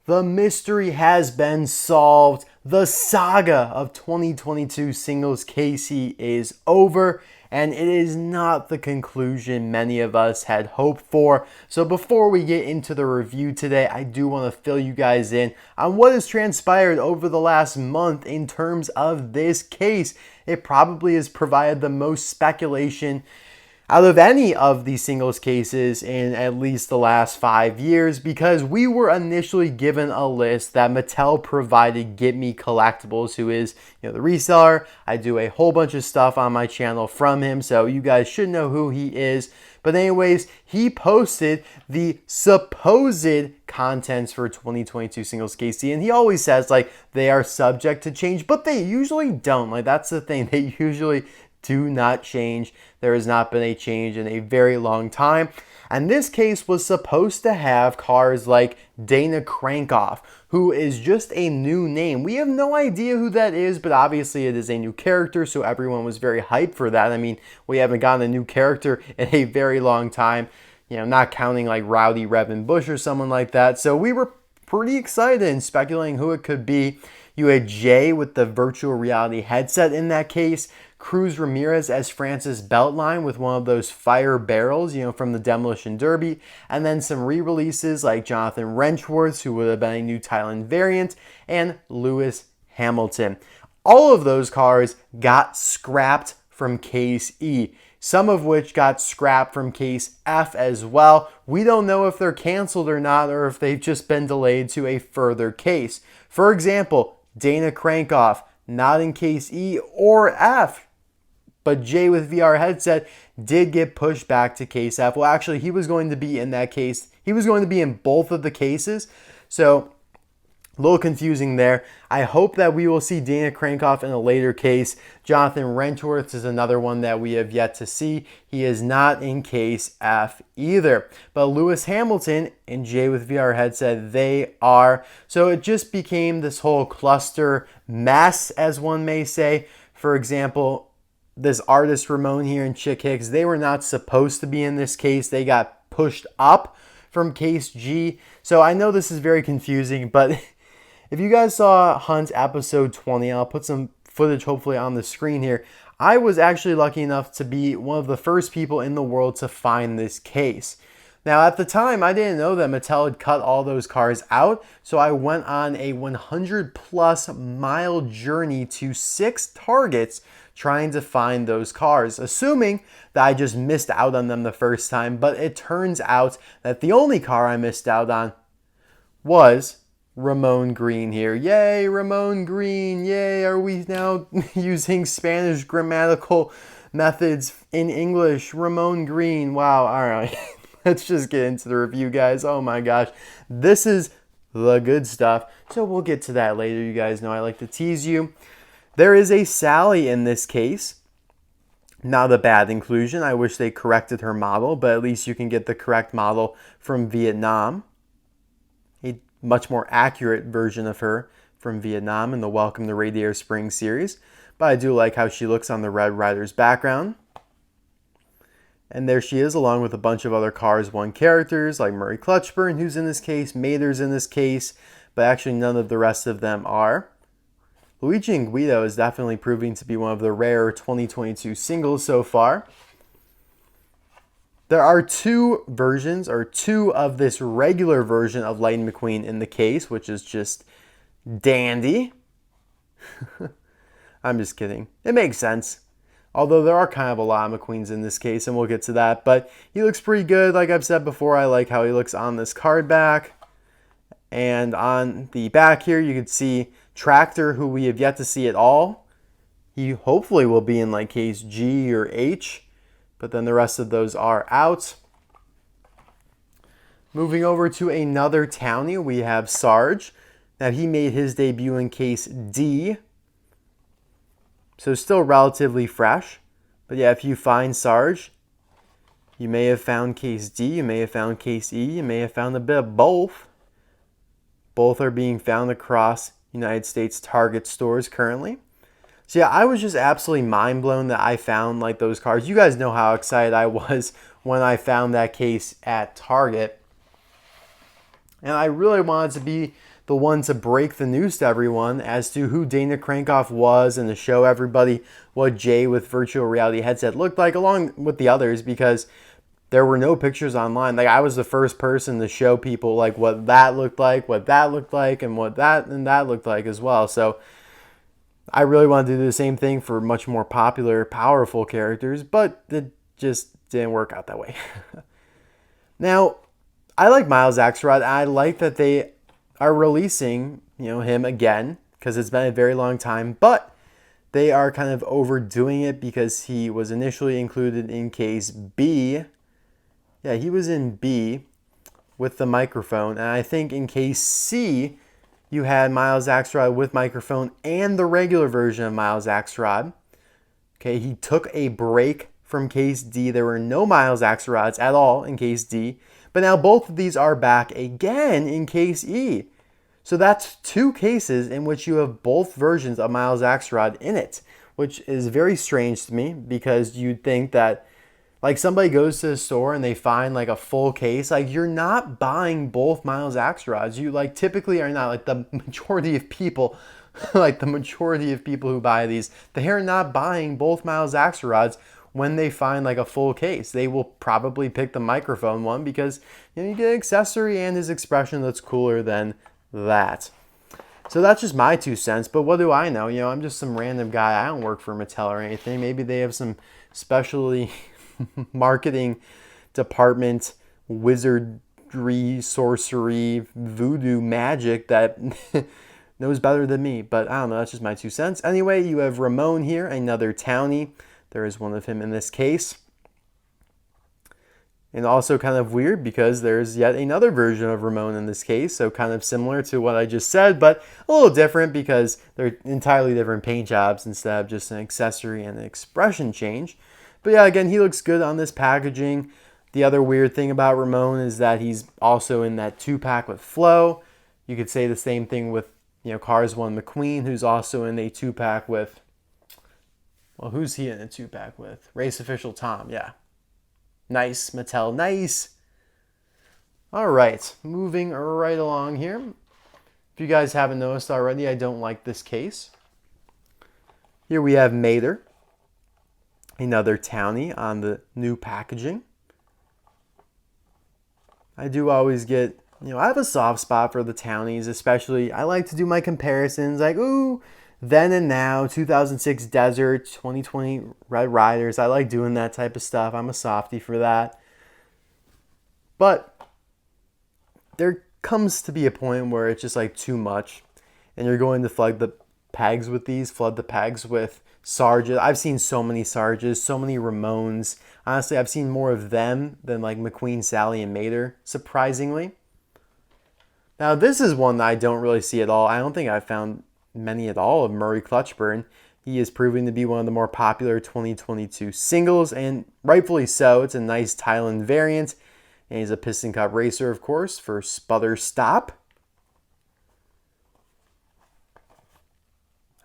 The mystery has been solved. The saga of 2022 singles KC is over, and it is not the conclusion many of us had hoped for. So before we get into the review today, I do want to fill you guys in on what has transpired over the last month in terms of this case. It probably has provided the most speculation out of any of these singles cases in at least the last 5 years, because we were initially given a list that Mattel provided Get Me Collectibles, who is, the reseller. I do a whole bunch of stuff on my channel from him, so you guys should know who he is. But anyways, he posted the supposed contents for 2022 singles KC, and he always says like they are subject to change, but they usually don't. Like, that's the thing, they usually do not change. There has not been a change in a very long time. And this case was supposed to have cars like Dana Crankoff, who is just a new name. We have no idea who that is, but obviously it is a new character, so everyone was very hyped for that. I mean, we haven't gotten a new character in a very long time, not counting like Rowdy Revin Bush or someone like that. So we were pretty excited and speculating who it could be. You had Jay with the virtual reality headset in that case. Cruz Ramirez as Francis Beltline with one of those fire barrels, from the Demolition Derby. And then some re-releases like Jonathan Rentworth, who would have been a new Thailand variant, and Lewis Hamilton. All of those cars got scrapped from Case E, some of which got scrapped from Case F as well. We don't know if they're canceled or not, or if they've just been delayed to a further case. For example, Dana Crankoff, not in Case E or F, but Jay with VR headset did get pushed back to Case F. Well, actually, he was going to be in that case. He was going to be in both of the cases. So, a little confusing there. I hope that we will see Dana Crankoff in a later case. Jonathan Rentworth is another one that we have yet to see. He is not in Case F either. But Lewis Hamilton and Jay with VR headset, they are. So it just became this whole cluster mess, as one may say. For example, this artist Ramone here and Chick Hicks, they were not supposed to be in this case. They got pushed up from Case G. So I know this is very confusing, but if you guys saw Hunt's episode 20, I'll put some footage hopefully on the screen here. I was actually lucky enough to be one of the first people in the world to find this case. Now, at the time, I didn't know that Mattel had cut all those cars out, so I went on a 100-plus mile journey to 6 targets trying to find those cars, assuming that I just missed out on them the first time. But it turns out that the only car I missed out on was Ramone Green here. Yay, Ramone Green. Yay, are we now using Spanish grammatical methods in English? Ramone Green. Wow, all right. Let's just get into the review, guys. Oh my gosh. This is the good stuff. So we'll get to that later. You guys know I like to tease you. There is a Sally in this case. Not a bad inclusion. I wish they corrected her model, but at least you can get the correct model from Vietnam. A much more accurate version of her from Vietnam in the Welcome to Radiator Springs series. But I do like how she looks on the Red Rider's background. And there she is, along with a bunch of other Cars 1 characters, like Murray Clutchburn, who's in this case, Mater's in this case, but actually none of the rest of them are. Luigi and Guido is definitely proving to be one of the rare 2022 singles so far. There are 2 versions, or 2 of this regular version of Lightning McQueen in the case, which is just dandy. I'm just kidding. It makes sense. Although there are kind of a lot of McQueens in this case, and we'll get to that. But he looks pretty good. Like I've said before, I like how he looks on this card back. And on the back here, you can see Tractor, who we have yet to see at all. He hopefully will be in like Case G or H. But then the rest of those are out. Moving over to another townie, we have Sarge. Now he made his debut in Case D. So still relatively fresh. But yeah, if you find Sarge, you may have found Case D, you may have found Case E, you may have found a bit of both. Both are being found across United States Target stores currently. So yeah, I was just absolutely mind blown that I found like those cars. You guys know how excited I was when I found that case at Target. And I really wanted to be the one to break the news to everyone as to who Dana Crankoff was and to show everybody what Jay with virtual reality headset looked like, along with the others, because there were no pictures online. Like, I was the first person to show people like what that looked like, and what that and that looked like as well. So I really wanted to do the same thing for much more popular, powerful characters, but it just didn't work out that way. Now, I like Miles Axlerod. I like that they are releasing, him again, because it's been a very long time, but they are kind of overdoing it because he was initially included in case B. Yeah, he was in B with the microphone, and I think in case C, you had Miles Axlerod with microphone and the regular version of Miles Axlerod. Okay, he took a break from case D. There were no Miles Axlerods at all in case D. But now both of these are back again in case E. So that's 2 cases in which you have both versions of Miles Axlerod in it, which is very strange to me because you'd think that like somebody goes to the store and they find like a full case, like you're not buying both Miles Axlerods. You like typically are not, like the majority of people, like the majority of people who buy these, they are not buying both Miles Axlerods. When they find like a full case, they will probably pick the microphone one because you get an accessory and his expression that's cooler than that. So that's just my 2 cents, but what do I know? I'm just some random guy. I don't work for Mattel or anything. Maybe they have some specialty marketing department, wizardry, sorcery, voodoo magic that knows better than me, but I don't know. That's just my 2 cents. Anyway, you have Ramone here, another townie. There is one of him in this case. And also kind of weird because there's yet another version of Ramone in this case. So kind of similar to what I just said, but a little different because they're entirely different paint jobs instead of just an accessory and an expression change. But yeah, again, he looks good on this packaging. The other weird thing about Ramone is that he's also in that 2-pack with Flo. You could say the same thing with, Cars 1 McQueen, who's also in a 2-pack with, well, who's he in a 2-pack with? Race Official Tom, yeah. Nice, Mattel, nice. All right, moving right along here. If you guys haven't noticed already, I don't like this case. Here we have Mater, another townie on the new packaging. I do always get, I have a soft spot for the townies, especially. I like to do my comparisons, like, ooh, then and now, 2006 Desert, 2020 Red Riders. I like doing that type of stuff. I'm a softie for that. But there comes to be a point where it's just like too much. And you're going to flood the pegs with these, flood the pegs with Sarges. I've seen so many Sarges, so many Ramones. Honestly, I've seen more of them than like McQueen, Sally, and Mater, surprisingly. Now, this is one that I don't really see at all. I don't think I've found many at all of Murray Clutchburn. He is proving to be one of the more popular 2022 singles, and rightfully so. It's a nice Thailand variant, and he's a Piston Cup racer, of course, for Sputter Stop.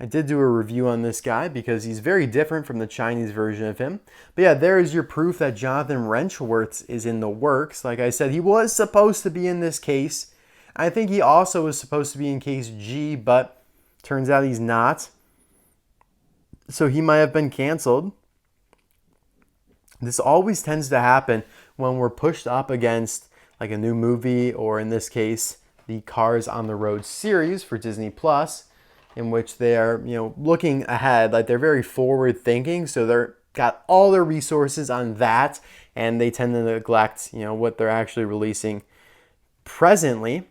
I did do a review on this guy because he's very different from the Chinese version of him. But yeah, there is your proof that Jonathan Rentworth is in the works. Like I said, he was supposed to be in this case. I think he also was supposed to be in case G, but turns out he's not. So he might have been canceled. This always tends to happen when we're pushed up against like a new movie, or in this case, the Cars on the Road series for Disney Plus, in which they are, looking ahead. Like they're very forward thinking. So they're got all their resources on that, and they tend to neglect, what they're actually releasing presently.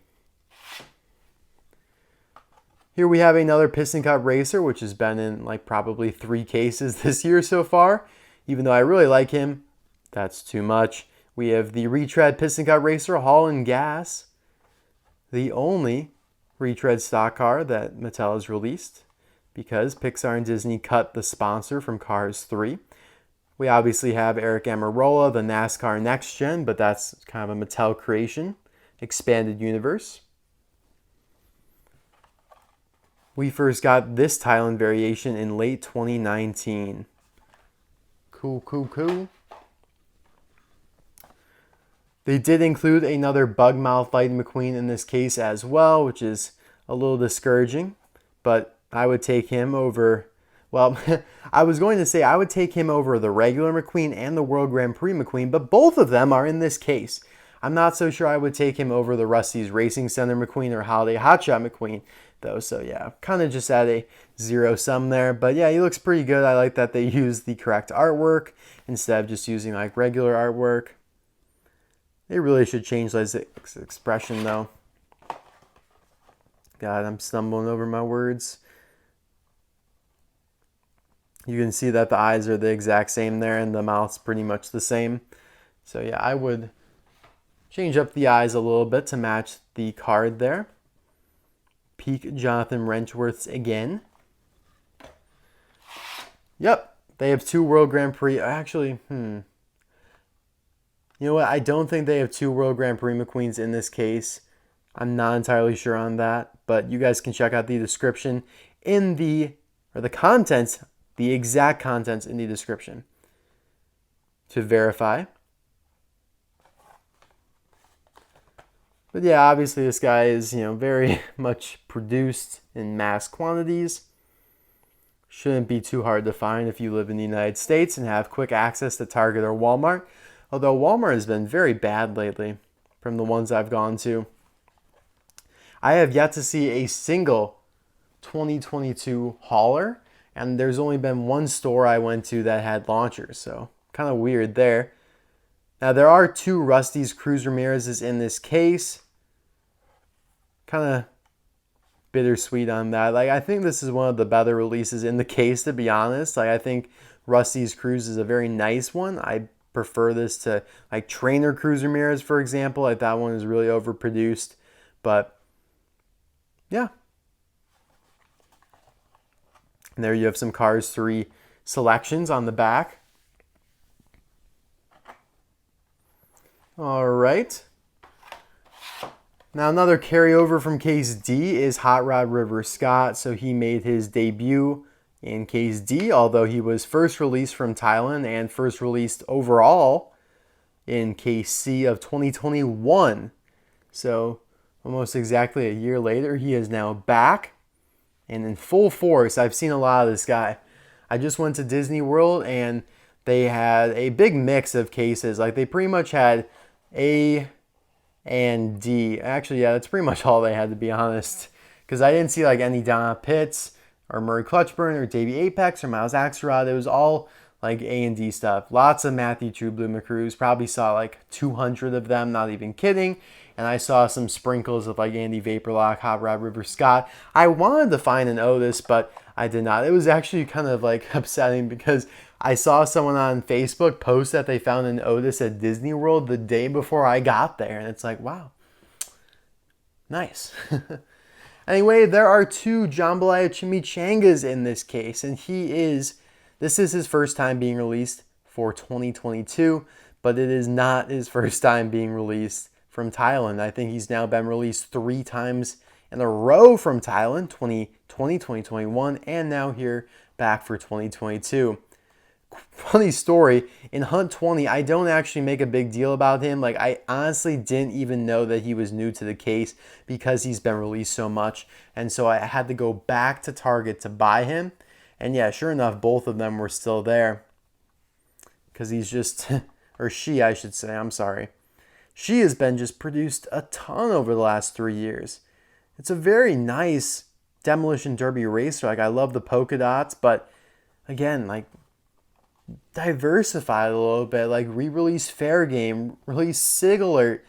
Here we have another Piston Cup racer, which has been in like probably 3 cases this year so far. Even though I really like him, that's too much. We have the retread Piston Cup racer, Hall and Gas. The only retread stock car that Mattel has released, because Pixar and Disney cut the sponsor from Cars 3. We obviously have Eric Amarola, the NASCAR Next Gen, but that's kind of a Mattel creation, expanded universe. We first got this Thailand variation in late 2019. Cool. They did include another bug mouth Lightning McQueen in this case as well, which is a little discouraging, but I would take him over, well, I was going to say I would take him over the regular McQueen and the World Grand Prix McQueen, but both of them are in this case. I'm not so sure I would take him over the Rust-eze Racing Center McQueen or Holiday Hotshot McQueen, though, so yeah, kind of just at a zero sum there, but yeah, he looks pretty good. I like that they used the correct artwork instead of just using like regular artwork. They really should change this expression though. God, I'm stumbling over my words. You can see that the eyes are the exact same there and the mouth's pretty much the same. So yeah, I would change up the eyes a little bit to match the card there. Peak Jonathan Rentworth's again. Yep, they have 2 World Grand Prix. Actually, You know what? I don't think they have 2 World Grand Prix McQueens in this case. I'm not entirely sure on that, but you guys can check out the description in the contents, the exact contents in the description to verify. But yeah, obviously this guy is, very much produced in mass quantities. Shouldn't be too hard to find if you live in the United States and have quick access to Target or Walmart. Although Walmart has been very bad lately from the ones I've gone to. I have yet to see a single 2022 hauler, and there's only been one store I went to that had launchers, so kind of weird there. Now there are 2 Rust-eze Cruz Ramirez's in this case. Kind of bittersweet on that. Like, I think this is one of the better releases in the case, to be honest. Like, I think Rust-eze Cruz is a very nice one. I prefer this to like Trainer Cruz Ramirez, for example. Like, that one is really overproduced, but yeah. And there you have some Cars 3 selections on the back. All right. Now another carryover from Case D is Hot Rod River Scott. So he made his debut in Case D, although he was first released from Thailand and first released overall in Case C of 2021. So almost exactly a year later, he is now back and in full force. I've seen a lot of this guy. I just went to Disney World and they had a big mix of cases. Like, they pretty much had A and D. Actually, yeah, that's pretty much all they had, to be honest. Because I didn't see like any Donna Pitts or Murray Clutchburn or Davey Apex or Miles Axlerod. It was all like A and D stuff. Lots of Matthew True Blue McCrews. Probably saw like 200 of them, not even kidding. And I saw some sprinkles of like Andy Vaporlock, Hot Rod River Scott. I wanted to find an Otis, but I did not. It was actually kind of like upsetting because I saw someone on Facebook post that they found an Otis at Disney World the day before I got there. And it's like, wow, nice. Anyway, there are 2 Jambalaya Chimichangas in this case. And this is his first time being released for 2022. But it is not his first time being released from Thailand. I think he's now been released 3 times in a row from Thailand, 2020, 2021, and now here back for 2022. Funny story, in Hunt 20, I don't actually make a big deal about him. Like, I honestly didn't even know that he was new to the case because he's been released so much. And so I had to go back to Target to buy him. And yeah, sure enough, both of them were still there. Because he's just, or she, I should say, I'm sorry. She has been just produced a ton over the last 3 years. It's a very nice Demolition Derby racer. Like, I love the polka dots, but again, like, diversify a little bit, like re-release Fair Game, release Sig Alert,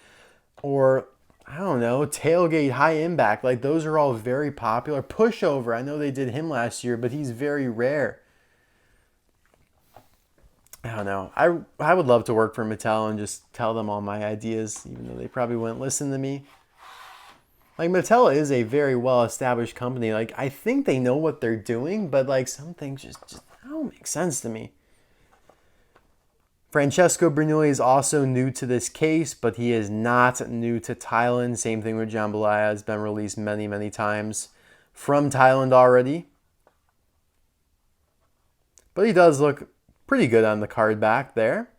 or I don't know, Tailgate, High Impact. Like, those are all very popular. Pushover, I know they did him last year, but he's very rare. I don't know. I would love to work for Mattel and just tell them all my ideas, even though they probably wouldn't listen to me. Like, Mattel is a very well-established company. Like, I think they know what they're doing, but like, some things just don't make sense to me. Francesco Bernoulli is also new to this case, but he is not new to Thailand. Same thing with Jambalaya, has been released many, many times from Thailand already. But he does look pretty good on the card back there.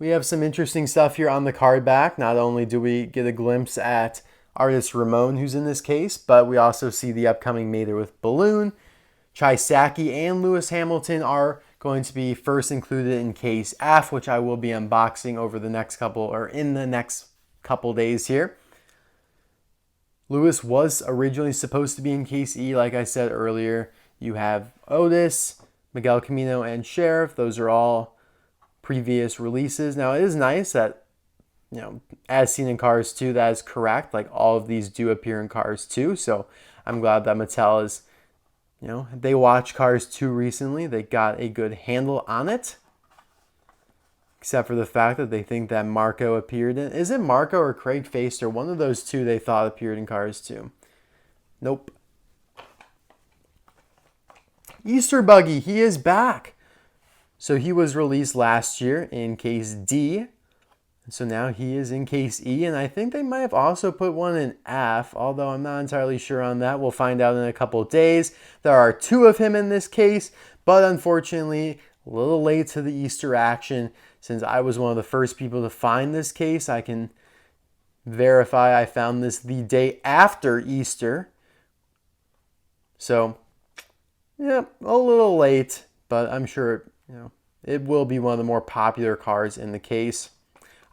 We have some interesting stuff here on the card back. Not only do we get a glimpse at artist Ramone, who's in this case, but we also see the upcoming Mater with Balloon. Chisaki and Lewis Hamilton are going to be first included in case F, which I will be unboxing over the next couple, or in the next couple days here. Lewis was originally supposed to be in case E, like I said earlier. You have Otis, Miguel Camino, and Sheriff. Those are all previous releases. Now, it is nice that, as seen in Cars 2, that is correct. Like, all of these do appear in Cars 2, so I'm glad that Mattel is, they watched Cars 2 recently. They got a good handle on it. Except for the fact that they think that Marco appeared in... Is it Marco or Craig Faster? One of those two they thought appeared in Cars 2. Nope. Easter Buggy, he is back. So he was released last year in case D. So now he is in case E. And I think they might have also put one in F, although I'm not entirely sure on that. We'll find out in a couple of days. There are two of him in this case, but unfortunately, a little late to the Easter action. Since I was one of the first people to find this case, I can verify I found this the day after Easter. So, yeah, a little late, but I'm sure, it will be one of the more popular cards in the case.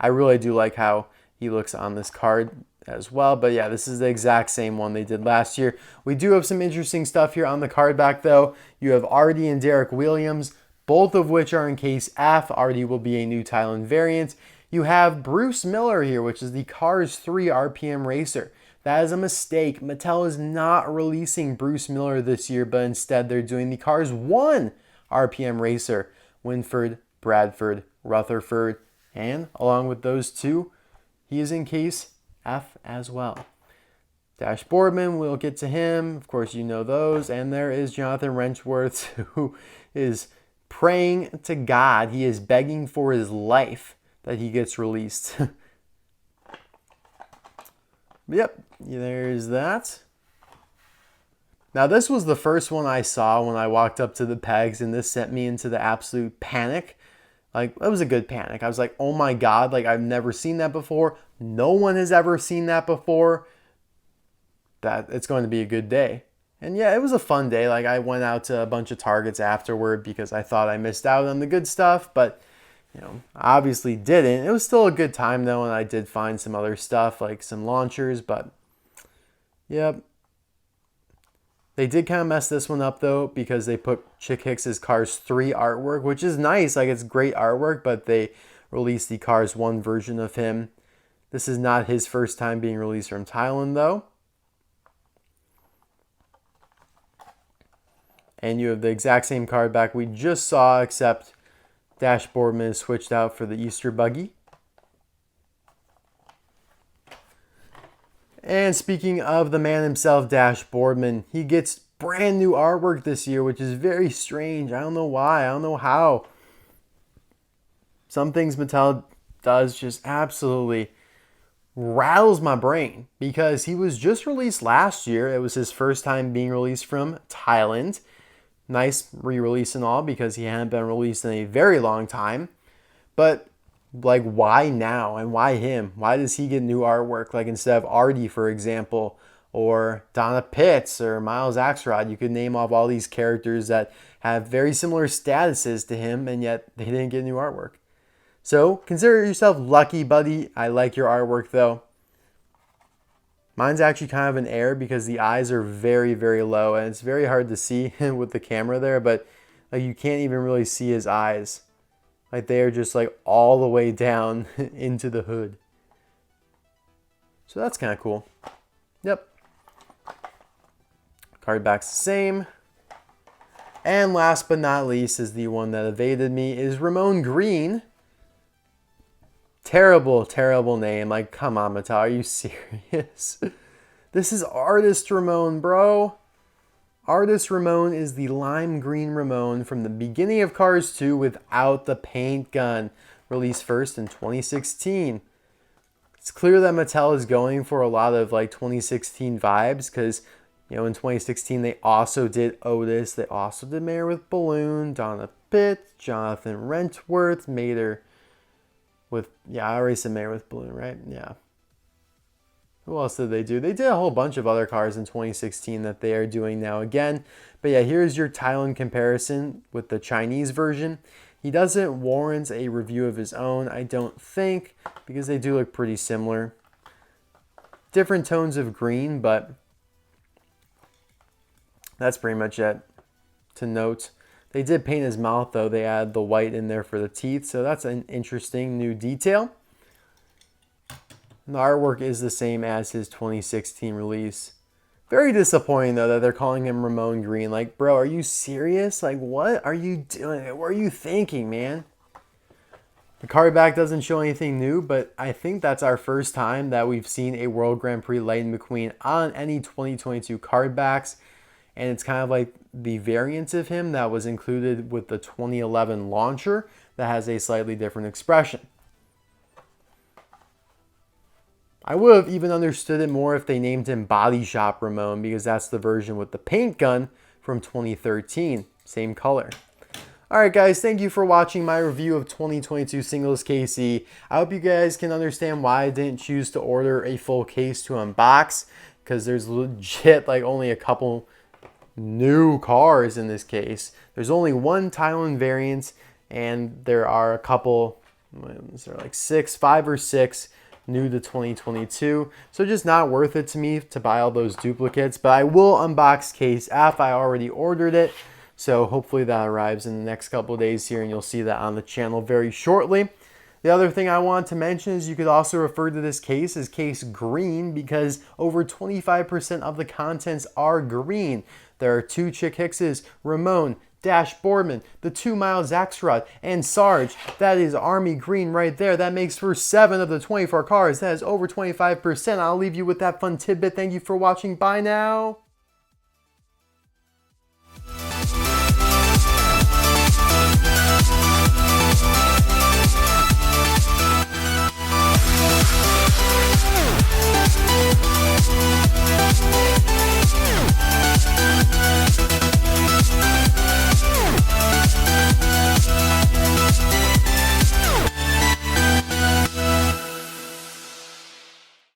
I really do like how he looks on this card as well. But yeah, this is the exact same one they did last year. We do have some interesting stuff here on the card back, though. You have Artie and Derek Williams, both of which are in case F. Artie will be a new Thailand variant. You have Bruce Miller here, which is the Cars 3 RPM racer. That is a mistake. Mattel is not releasing Bruce Miller this year, but instead they're doing the Cars 1 RPM racer. Winford, Bradford, Rutherford, and along with those two, he is in case F as well. Dash Boardman, we'll get to him. Of course, you know those. And there is Jonathan Rentworth, who is praying to God. He is begging for his life that he gets released. Yep, there's that. Now, this was the first one I saw when I walked up to the pegs, and this sent me into the absolute panic. Like, it was a good panic. I was like, oh my God, like, I've never seen that before. No one has ever seen that before. That it's going to be a good day. And yeah, it was a fun day. Like, I went out to a bunch of Targets afterward because I thought I missed out on the good stuff, but obviously didn't. It was still a good time though, and I did find some other stuff like some launchers, but yep. They did kind of mess this one up though because they put Chick Hicks's Cars 3 artwork, which is nice. Like, it's great artwork, but they released the Cars 1 version of him. This is not his first time being released from Thailand though. And you have the exact same card back we just saw, except Dash Boardman is switched out for the Easter Buggy. And speaking of the man himself, Dash Boardman, he gets brand new artwork this year, which is very strange. I don't know why. I don't know how. Some things Mattel does just absolutely rattles my brain, because he was just released last year. It was his first time being released from Thailand. Nice re-release and all, because he hadn't been released in a very long time. But like, why now? And why him? Why does he get new artwork? Like, instead of Artie, for example, or Donna Pitts or Miles Axlerod, you could name off all these characters that have very similar statuses to him, and yet they didn't get new artwork. So consider yourself lucky, buddy. I like your artwork though. Mine's actually kind of an error because the eyes are very, very low, and it's very hard to see with the camera there, but like, you can't even really see his eyes. Like, they are just like all the way down into the hood. So that's kind of cool. Yep. Card back's the same. And last but not least is the one that evaded me, is Ramone Green. Terrible, terrible name. Like, come on, Mattel, are you serious? This is Artist Ramone, bro. Artist Ramone is the lime green Ramone from the beginning of Cars 2 without the paint gun. Released first in 2016. It's clear that Mattel is going for a lot of like 2016 vibes, because in 2016 they also did Otis. They also did Mayor with Balloon, Donna Pitt, Jonathan Rentworth, Mater with, yeah, I already said Mayor with balloon, right? Yeah. Who else did they do? They did a whole bunch of other cars in 2016 that they are doing now again. But yeah, here's your Thailand comparison with the Chinese version. He doesn't warrant a review of his own, I don't think, because they do look pretty similar. Different tones of green, but that's pretty much it to note. They did paint his mouth, though. They added the white in there for the teeth, so that's an interesting new detail. And the artwork is the same as his 2016 release. Very disappointing, though, that they're calling him Ramone Green. Like, bro, are you serious? Like, what are you doing? What are you thinking, man? The card back doesn't show anything new, but I think that's our first time that we've seen a World Grand Prix Lightning McQueen on any 2022 card backs. And it's kind of like the variant of him that was included with the 2011 launcher that has a slightly different expression. I would have even understood it more if they named him Body Shop Ramone, because that's the version with the paint gun from 2013. Same color. Alright guys, thank you for watching my review of 2022 Singles KC. I hope you guys can understand why I didn't choose to order a full case to unbox, because there's legit like only a couple new cars in this case. There's only one Thailand variant, and there are a couple, there are like 5 or 6 new to 2022, so just not worth it to me to buy all those duplicates. But I will unbox case F. I already ordered it, so hopefully that arrives in the next couple of days here, and you'll see that on the channel very shortly. The other thing I want to mention is you could also refer to this case as case green, because over 25% of the contents are green. There are 2 Chick Hickses, Ramone, Boardman, the 2 Miles Axlerod, and Sarge. That is Army green right there. That makes for 7 of the 24 cars. That is over 25%. I'll leave you with that fun tidbit. Thank you for watching. Bye now.